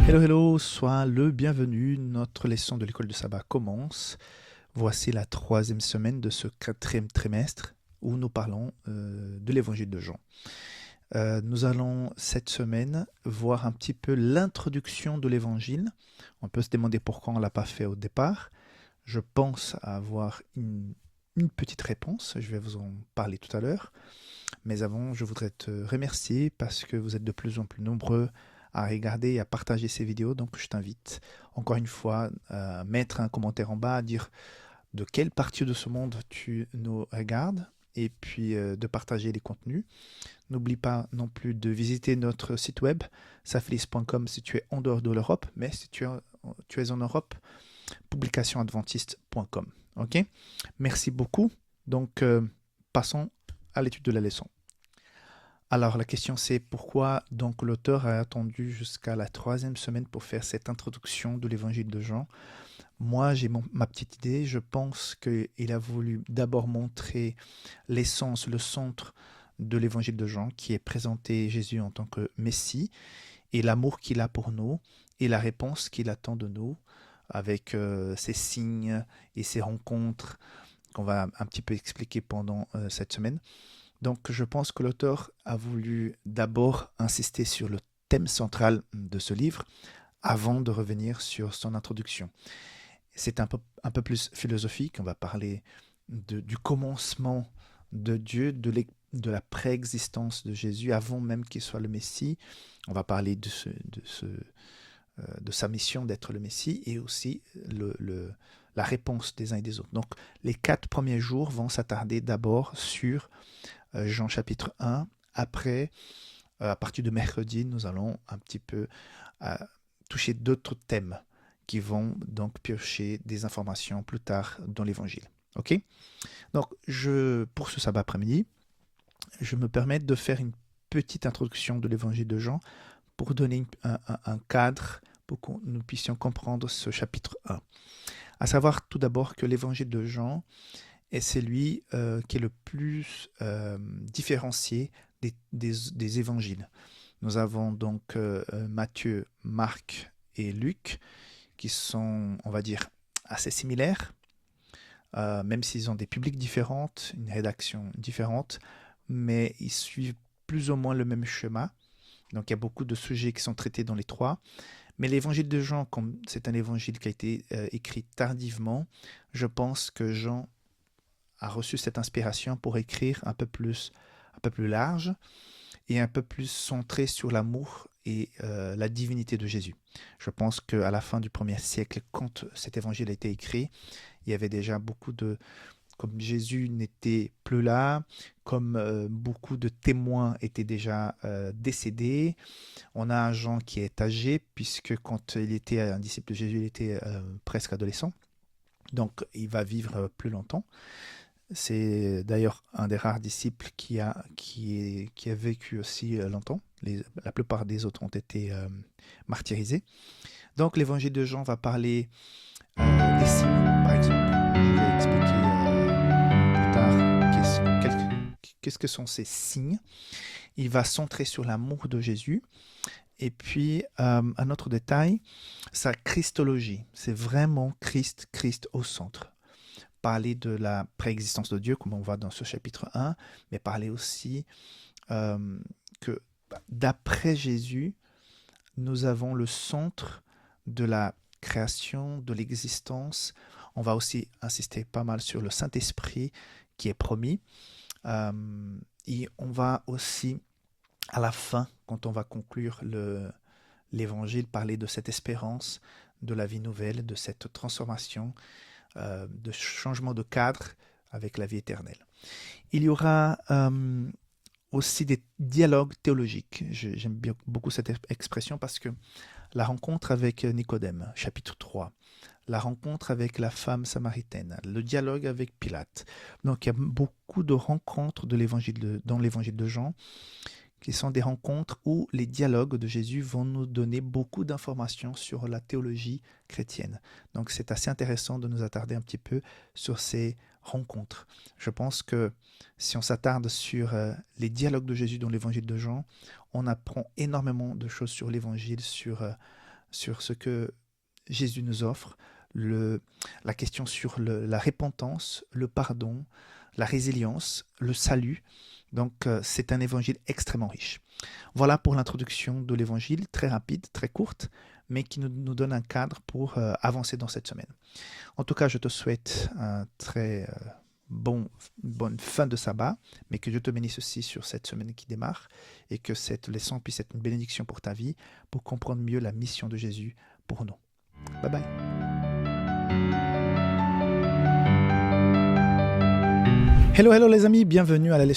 Hello, hello, sois le bienvenu. Notre leçon de l'école de sabbat commence. Voici la troisième semaine de ce quatrième trimestre où nous parlons de l'évangile de Jean. Nous allons cette semaine voir un petit peu l'introduction de l'évangile. On peut se demander pourquoi on ne l'a pas fait au départ. Je pense avoir une petite réponse. Je vais vous en parler tout à l'heure. Mais avant, je voudrais te remercier parce que vous êtes de plus en plus nombreux à regarder et à partager ces vidéos. Donc, je t'invite encore une fois à mettre un commentaire en bas, à dire de quelle partie de ce monde tu nous regardes et puis de partager les contenus. N'oublie pas non plus de visiter notre site web, saflis.com si tu es en dehors de l'Europe, mais si tu es en Europe, publicationadventiste.com. Ok? Merci beaucoup. Donc, passons à l'étude de la leçon. Alors la question c'est pourquoi donc l'auteur a attendu jusqu'à la troisième semaine pour faire cette introduction de l'évangile de Jean. Moi j'ai ma petite idée, je pense qu'il a voulu d'abord montrer l'essence, le centre de l'évangile de Jean qui est présenté Jésus en tant que Messie et l'amour qu'il a pour nous et la réponse qu'il attend de nous avec ses signes et ses rencontres qu'on va un petit peu expliquer pendant cette semaine. Donc je pense que l'auteur a voulu d'abord insister sur le thème central de ce livre avant de revenir sur son introduction. C'est un peu plus philosophique, on va parler du commencement de Dieu, de la préexistence de Jésus avant même qu'il soit le Messie. On va parler de sa mission d'être le Messie et aussi la réponse des uns et des autres. Donc les 4 premiers jours vont s'attarder d'abord sur Jean chapitre 1. Après, à partir de mercredi, nous allons un petit peu toucher d'autres thèmes qui vont donc piocher des informations plus tard dans l'évangile. Ok? Donc, pour ce sabbat après-midi, je me permets de faire une petite introduction de l'évangile de Jean pour donner un cadre pour que nous puissions comprendre ce chapitre 1. À savoir tout d'abord que l'évangile de Jean est celui qui est le plus différencié des évangiles. Nous avons donc Matthieu, Marc et Luc qui sont, on va dire, assez similaires, même s'ils ont des publics différentes, une rédaction différente, mais ils suivent plus ou moins le même schéma. Donc il y a beaucoup de sujets qui sont traités dans les trois. Mais l'évangile de Jean, comme c'est un évangile qui a été écrit tardivement, je pense que Jean a reçu cette inspiration pour écrire un peu plus large et un peu plus centré sur l'amour et la divinité de Jésus. Je pense qu'à la fin du 1er siècle, quand cet évangile a été écrit, il y avait déjà beaucoup de... Comme Jésus n'était plus là, comme beaucoup de témoins étaient déjà décédés, on a un Jean qui est âgé, puisque quand il était un disciple de Jésus, il était presque adolescent. Donc il va vivre plus longtemps. C'est d'ailleurs un des rares disciples qui a vécu aussi longtemps. La plupart des autres ont été martyrisés. Donc l'évangile de Jean va parler des signes, par exemple. Je vais expliquer plus tard qu'est-ce que sont ces signes. Il va centrer sur l'amour de Jésus. Et puis, un autre détail, sa christologie. C'est vraiment Christ au centre. Parler de la préexistence de Dieu, comme on voit dans ce chapitre 1, mais parler aussi que d'après Jésus, nous avons le centre de la création, de l'existence. On va aussi insister pas mal sur le Saint-Esprit qui est promis. Et on va aussi, à la fin, quand on va conclure l'évangile, parler de cette espérance, de la vie nouvelle, de cette transformation, de changement de cadre avec la vie éternelle. Il y aura aussi des dialogues théologiques. J'aime bien beaucoup cette expression parce que la rencontre avec Nicodème, chapitre 3, la rencontre avec la femme samaritaine, le dialogue avec Pilate. Donc il y a beaucoup de rencontres dans l'évangile de Jean qui sont des rencontres où les dialogues de Jésus vont nous donner beaucoup d'informations sur la théologie chrétienne. Donc c'est assez intéressant de nous attarder un petit peu sur ces rencontres. Je pense que si on s'attarde sur les dialogues de Jésus dans l'évangile de Jean, on apprend énormément de choses sur l'évangile, sur sur ce que Jésus nous offre, la question sur la repentance, le pardon, la résilience, le salut. Donc, c'est un évangile extrêmement riche. Voilà pour l'introduction de l'évangile, très rapide, très courte, mais qui nous donne un cadre pour avancer dans cette semaine. En tout cas, je te souhaite un très bonne fin de sabbat, mais que Dieu te bénisse aussi sur cette semaine qui démarre et que cette leçon puisse être une bénédiction pour ta vie, pour comprendre mieux la mission de Jésus pour nous. Bye bye. Hello les amis, bienvenue à la leçon